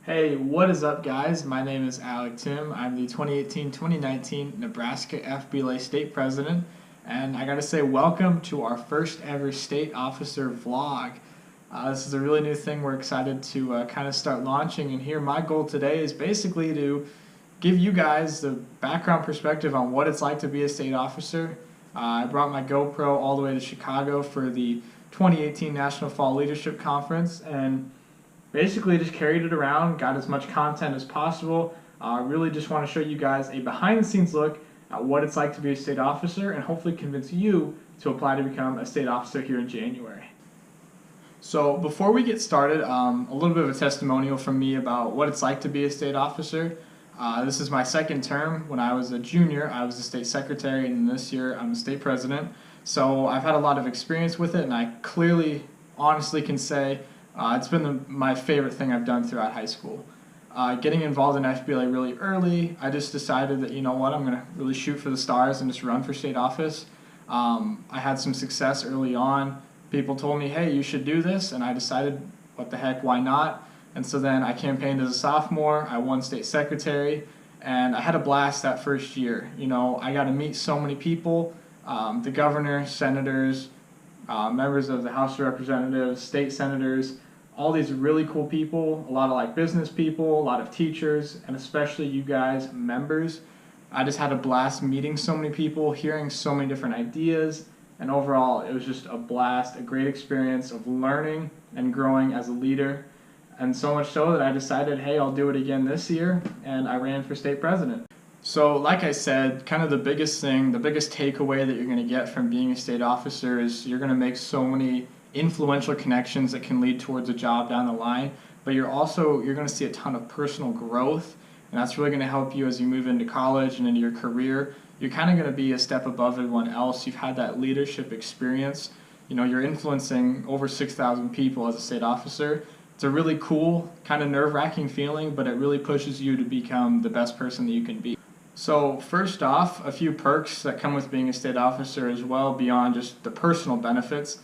Hey, what is up, guys? My name is Alec Tim. I'm the 2018-2019 Nebraska FBLA State President, and I gotta say welcome to our first ever State Officer vlog. This is a really new thing we're excited to kind of start launching, and here my goal today is basically to give you guys the background perspective on what it's like to be a state officer. I brought my GoPro all the way to Chicago for the 2018 National Fall Leadership Conference, and basically just carried it around, got as much content as possible. Really just want to show you guys a behind the scenes look at what it's like to be a state officer and hopefully convince you to apply to become a state officer here in January. So before we get started, a little bit of a testimonial from me about what it's like to be a state officer. This is my second term. When I was a junior, I was the state secretary, and this year I'm the state president. So I've had a lot of experience with it, and I clearly, honestly can say it's been my favorite thing I've done throughout high school. Getting involved in FBLA really early, I just decided that, you know what, I'm going to really shoot for the stars and just run for state office. I had some success early on. People told me, hey, you should do this, and I decided, what the heck, why not? And so then I campaigned as a sophomore, I won state secretary, and I had a blast that first year. You know, I got to meet so many people, the governor, senators, members of the House of Representatives, state senators, all these really cool people, a lot of business people, a lot of teachers, and especially you guys, members. I just had a blast meeting so many people, hearing so many different ideas, and overall it was just a blast, a great experience of learning and growing as a leader. And so much so that I decided, hey, I'll do it again this year, and I ran for state president. So like I said, kind of the biggest thing, the biggest takeaway that you're going to get from being a state officer is you're going to make so many influential connections that can lead towards a job down the line, but you're going to see a ton of personal growth, and that's really going to help you as you move into college and into your career. You're kind of going to be a step above everyone else. You've had that leadership experience. You know, you're influencing over 6,000 people as a state officer. It's a really cool, kind of nerve-wracking feeling, but it really pushes you to become the best person that you can be. So first off, a few perks that come with being a state officer as well, beyond just the personal benefits.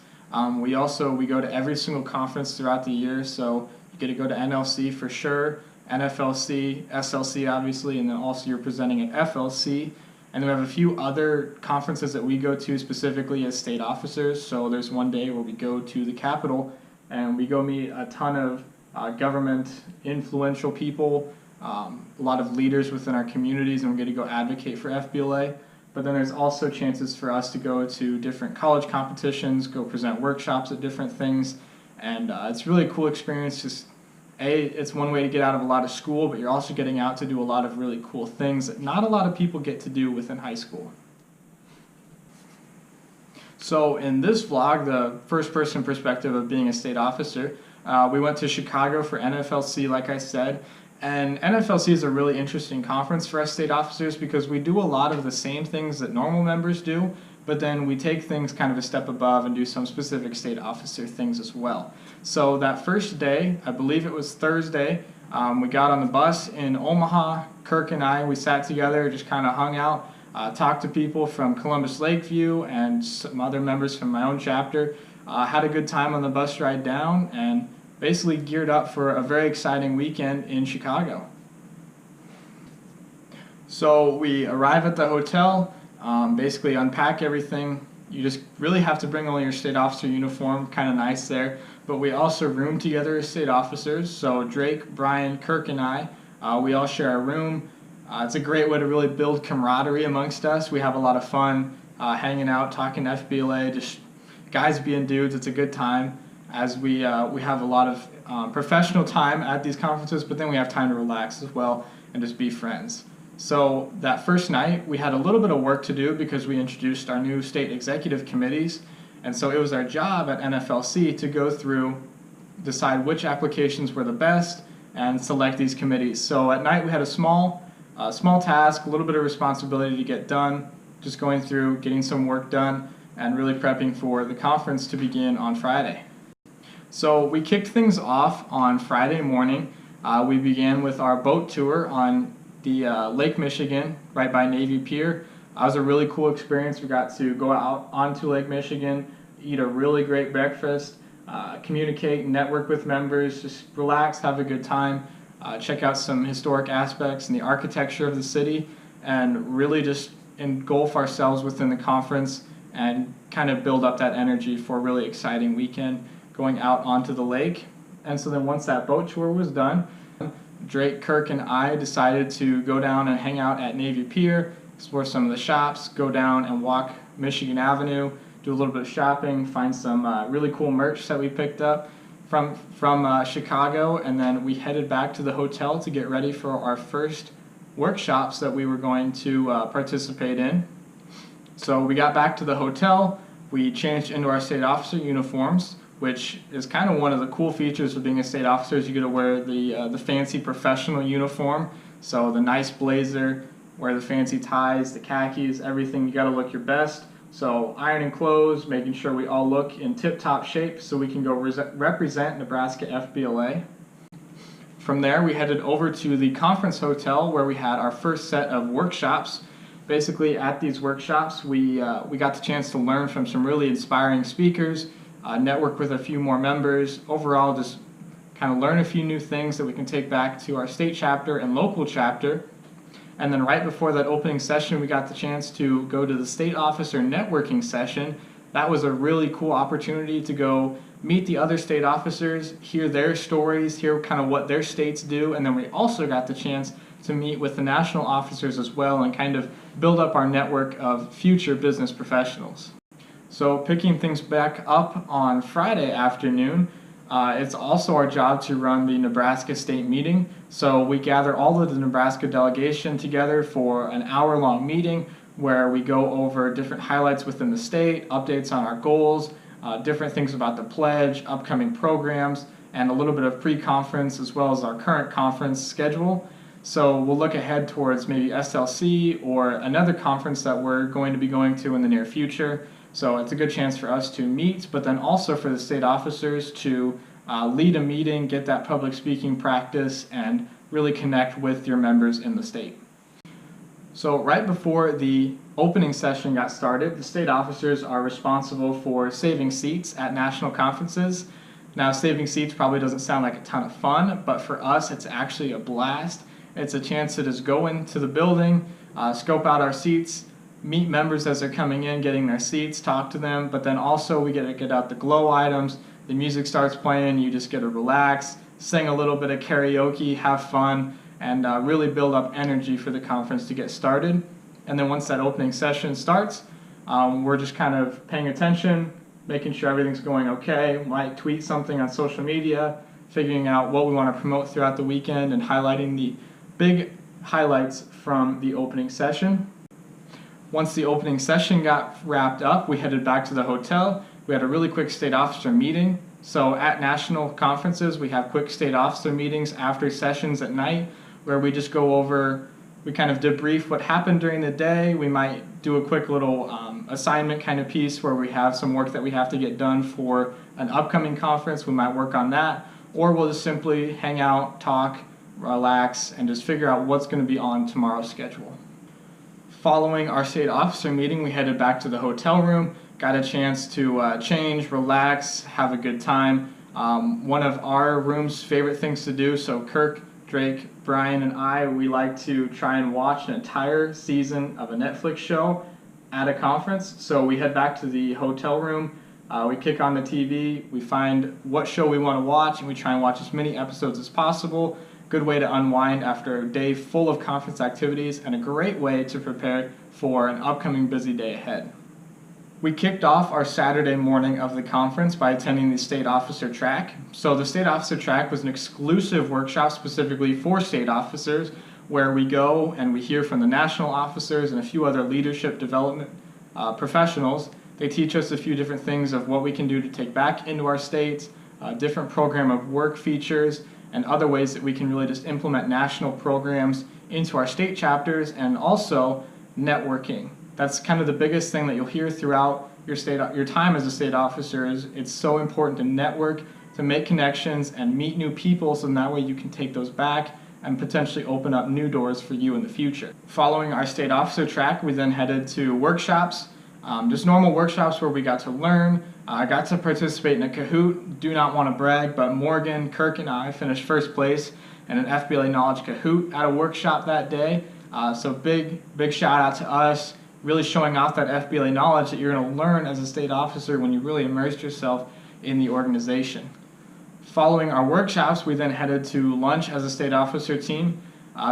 We go to every single conference throughout the year, so you get to go to NLC for sure, NFLC, SLC obviously, and then also you're presenting at FLC. And then we have a few other conferences that we go to specifically as state officers. So there's one day where we go to the Capitol and we go meet a ton of government influential people, a lot of leaders within our communities, and we get to go advocate for FBLA. But then there's also chances for us to go to different college competitions, go present workshops at different things, and it's really a cool experience. Just it's one way to get out of a lot of school, but you're also getting out to do a lot of really cool things that not a lot of people get to do within high school. So in this vlog, the first-person perspective of being a state officer, we went to Chicago for NFLC, like I said. And NFLC is a really interesting conference for us state officers because we do a lot of the same things that normal members do, but then we take things kind of a step above and do some specific state officer things as well. So that first day, I believe it was Thursday, we got on the bus in Omaha. Kirk and I, we sat together, just kind of hung out, talked to people from Columbus Lakeview and some other members from my own chapter, had a good time on the bus ride down, and basically geared up for a very exciting weekend in Chicago. So we arrive at the hotel, basically unpack everything. You just really have to bring only your state officer uniform, kind of nice there. But we also room together as state officers. So Drake, Brian, Kirk, and I, we all share a room. It's a great way to really build camaraderie amongst us. We have a lot of fun hanging out, talking FBLA, just guys being dudes. It's a good time, as we have a lot of professional time at these conferences, but then we have time to relax as well and just be friends. So that first night, we had a little bit of work to do because we introduced our new state executive committees, and so it was our job at NFLC to go through, decide which applications were the best, and select these committees. So at night, we had a small task, a little bit of responsibility to get done, just going through, getting some work done, and really prepping for the conference to begin on Friday. So we kicked things off on Friday morning. We began with our boat tour on the Lake Michigan, right by Navy Pier. It was a really cool experience. We got to go out onto Lake Michigan, eat a really great breakfast, communicate, network with members, just relax, have a good time. check out some historic aspects and the architecture of the city, and really just engulf ourselves within the conference and kind of build up that energy for a really exciting weekend going out onto the lake. And so then once that boat tour was done, Drake, Kirk, and I decided to go down and hang out at Navy Pier, explore some of the shops, go down and walk Michigan Avenue, do a little bit of shopping, find some really cool merch that we picked up from Chicago, and then we headed back to the hotel to get ready for our first workshops that we were going to participate in. So we got back to the hotel, we changed into our state officer uniforms, which is kind of one of the cool features of being a state officer is you get to wear the fancy professional uniform. So the nice blazer, wear the fancy ties, the khakis, everything, you got to look your best. So ironing clothes, making sure we all look in tip-top shape so we can go represent Nebraska FBLA. From there, we headed over to the conference hotel where we had our first set of workshops. Basically, at these workshops, we got the chance to learn from some really inspiring speakers, network with a few more members, overall just kind of learn a few new things that we can take back to our state chapter and local chapter. And then right before that opening session, we got the chance to go to the state officer networking session. That was a really cool opportunity to go meet the other state officers, hear their stories, hear kind of what their states do, and then we also got the chance to meet with the national officers as well and kind of build up our network of future business professionals. So picking things back up on Friday afternoon, it's also our job to run the Nebraska State meeting. So we gather all of the Nebraska delegation together for an hour-long meeting where we go over different highlights within the state, updates on our goals, different things about the pledge, upcoming programs, and a little bit of pre-conference as well as our current conference schedule. So we'll look ahead towards maybe SLC or another conference that we're going to be going to in the near future. So it's a good chance for us to meet, but then also for the state officers to lead a meeting, get that public speaking practice, and really connect with your members in the state. So right before the opening session got started, the state officers are responsible for saving seats at national conferences. Now, saving seats probably doesn't sound like a ton of fun, but for us, it's actually a blast. It's a chance to just go into the building, scope out our seats, meet members as they're coming in, getting their seats, talk to them, but then also we get to get out the glow items, the music starts playing, you just get to relax, sing a little bit of karaoke, have fun, and really build up energy for the conference to get started. And then once that opening session starts, we're just kind of paying attention, making sure everything's going okay, might tweet something on social media, figuring out what we want to promote throughout the weekend and highlighting the big highlights from the opening session. Once the opening session got wrapped up, we headed back to the hotel. We had a really quick state officer meeting. So at national conferences, we have quick state officer meetings after sessions at night where we just go over, we kind of debrief what happened during the day. We might do a quick little assignment kind of piece where we have some work that we have to get done for an upcoming conference. We might work on that, or we'll just simply hang out, talk, relax, and just figure out what's going to be on tomorrow's schedule. Following our state officer meeting, we headed back to the hotel room, got a chance to change, relax, have a good time. One of our room's favorite things to do, so Kirk, Drake, Brian, and I, we like to try and watch an entire season of a Netflix show at a conference. So we head back to the hotel room, we kick on the TV, we find what show we want to watch, and we try and watch as many episodes as possible. Good way to unwind after a day full of conference activities and a great way to prepare for an upcoming busy day ahead. We kicked off our Saturday morning of the conference by attending the state officer track. So the state officer track was an exclusive workshop specifically for state officers where we go and we hear from the national officers and a few other leadership development professionals. They teach us a few different things of what we can do to take back into our states, different program of work features, and other ways that we can really just implement national programs into our state chapters, and also networking. That's kind of the biggest thing that you'll hear throughout your time as a state officer is it's so important to network, to make connections and meet new people so that way you can take those back and potentially open up new doors for you in the future. Following our state officer track, we then headed to workshops, just normal workshops where we got to learn. I got to participate in a Kahoot. Do not want to brag, but Morgan, Kirk, and I finished first place and an FBLA Knowledge Kahoot at a workshop that day. So big shout out to us, really showing off that FBLA knowledge that you're going to learn as a state officer when you really immerse yourself in the organization. Following our workshops, we then headed to lunch as a state officer team.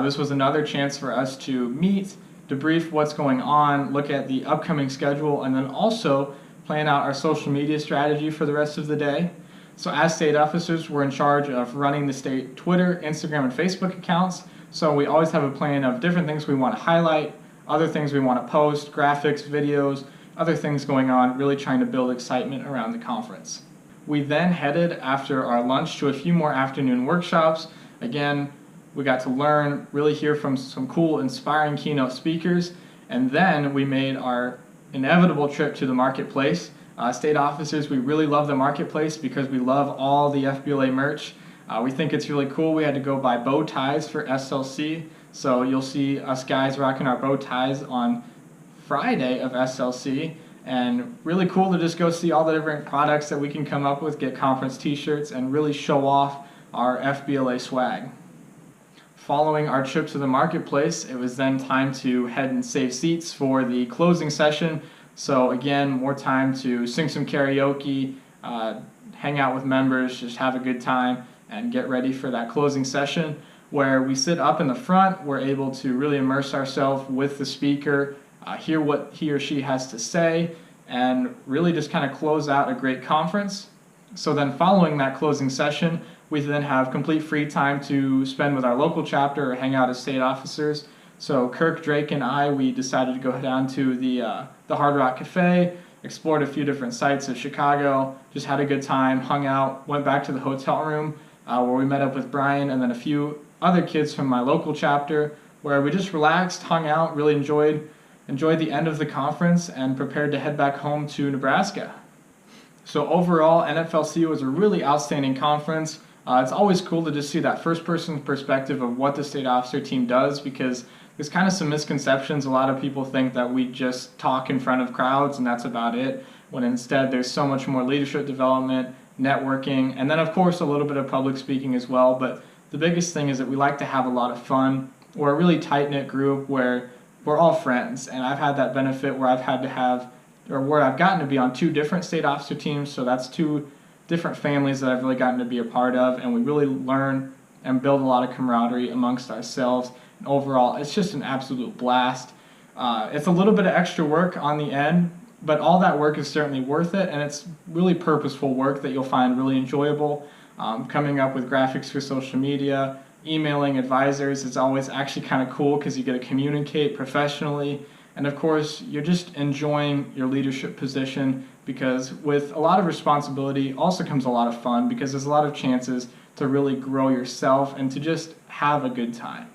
This was another chance for us to meet, debrief what's going on, look at the upcoming schedule, and then also plan out our social media strategy for the rest of the day. So as state officers, we're in charge of running the state Twitter, Instagram, and Facebook accounts. So we always have a plan of different things we want to highlight, other things we want to post, graphics, videos, other things going on, really trying to build excitement around the conference. We then headed after our lunch to a few more afternoon workshops. Again, we got to learn, really hear from some cool, inspiring keynote speakers, and then we made our inevitable trip to the marketplace. State officers, we really love the marketplace because we love all the FBLA merch. We think it's really cool. We had to go buy bow ties for SLC, so you'll see us guys rocking our bow ties on Friday of SLC, and really cool to just go see all the different products that we can come up with, get conference t-shirts, and really show off our FBLA swag. Following our trip to the marketplace, it was then time to head and save seats for the closing session. So again, more time to sing some karaoke, hang out with members, just have a good time, and get ready for that closing session where we sit up in the front. We're able to really immerse ourselves with the speaker, hear what he or she has to say, and really just kind of close out a great conference. So then following that closing session, we then have complete free time to spend with our local chapter or hang out as state officers. So Kirk, Drake, and I, we decided to go down to the Hard Rock Cafe, explored a few different sites of Chicago, just had a good time, hung out, went back to the hotel room where we met up with Brian and then a few other kids from my local chapter, where we just relaxed, hung out, really enjoyed the end of the conference and prepared to head back home to Nebraska. So overall, NFLC was a really outstanding conference. It's always cool to just see that first-person perspective of what the state officer team does, because there's kind of some misconceptions. A lot of people think that we just talk in front of crowds and that's about it, when instead there's so much more leadership development, networking, and then of course a little bit of public speaking as well. But the biggest thing is that we like to have a lot of fun. We're a really tight-knit group where we're all friends, and I've had that benefit where I've gotten to be on 2 different state officer teams, so that's 2 different families that I've really gotten to be a part of, and we really learn and build a lot of camaraderie amongst ourselves. And overall, it's just an absolute blast. It's a little bit of extra work on the end, but all that work is certainly worth it, and it's really purposeful work that you'll find really enjoyable. Coming up with graphics for social media, emailing advisors is always actually kind of cool because you get to communicate professionally. And of course, you're just enjoying your leadership position, because with a lot of responsibility also comes a lot of fun, because there's a lot of chances to really grow yourself and to just have a good time.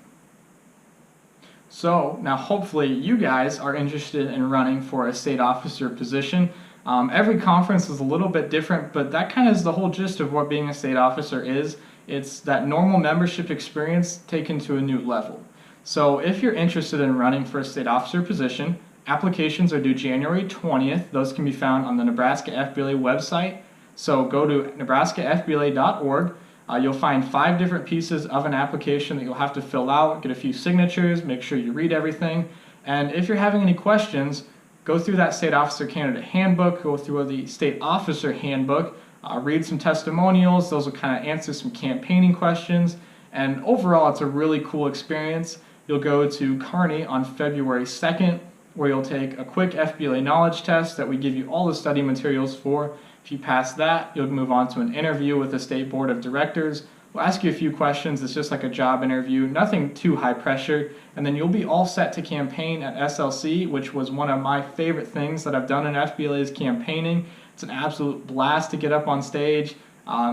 So now hopefully you guys are interested in running for a state officer position. Every conference is a little bit different, but that kind of is the whole gist of what being a state officer is. It's that normal membership experience taken to a new level. So if you're interested in running for a state officer position, applications are due January 20th. Those can be found on the Nebraska FBLA website. So go to nebraskafbla.org. You'll find 5 different pieces of an application that you'll have to fill out, get a few signatures, make sure you read everything. And if you're having any questions, go through that state officer candidate handbook, go through the state officer handbook, read some testimonials. Those will kind of answer some campaigning questions. And overall, it's a really cool experience. You'll go to Kearney on February 2nd, where you'll take a quick FBLA knowledge test that we give you all the study materials for. If you pass that, you'll move on to an interview with the State Board of Directors. We'll ask you a few questions. It's just like a job interview, nothing too high pressure. And then you'll be all set to campaign at SLC, which was one of my favorite things that I've done in FBLA is campaigning. It's an absolute blast to get up on stage,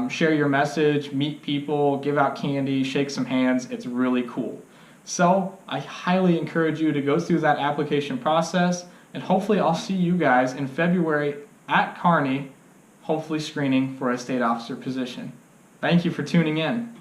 share your message, meet people, give out candy, shake some hands. It's really cool. So I highly encourage you to go through that application process, and hopefully I'll see you guys in February at Kearney, hopefully screening for a state officer position. Thank you for tuning in.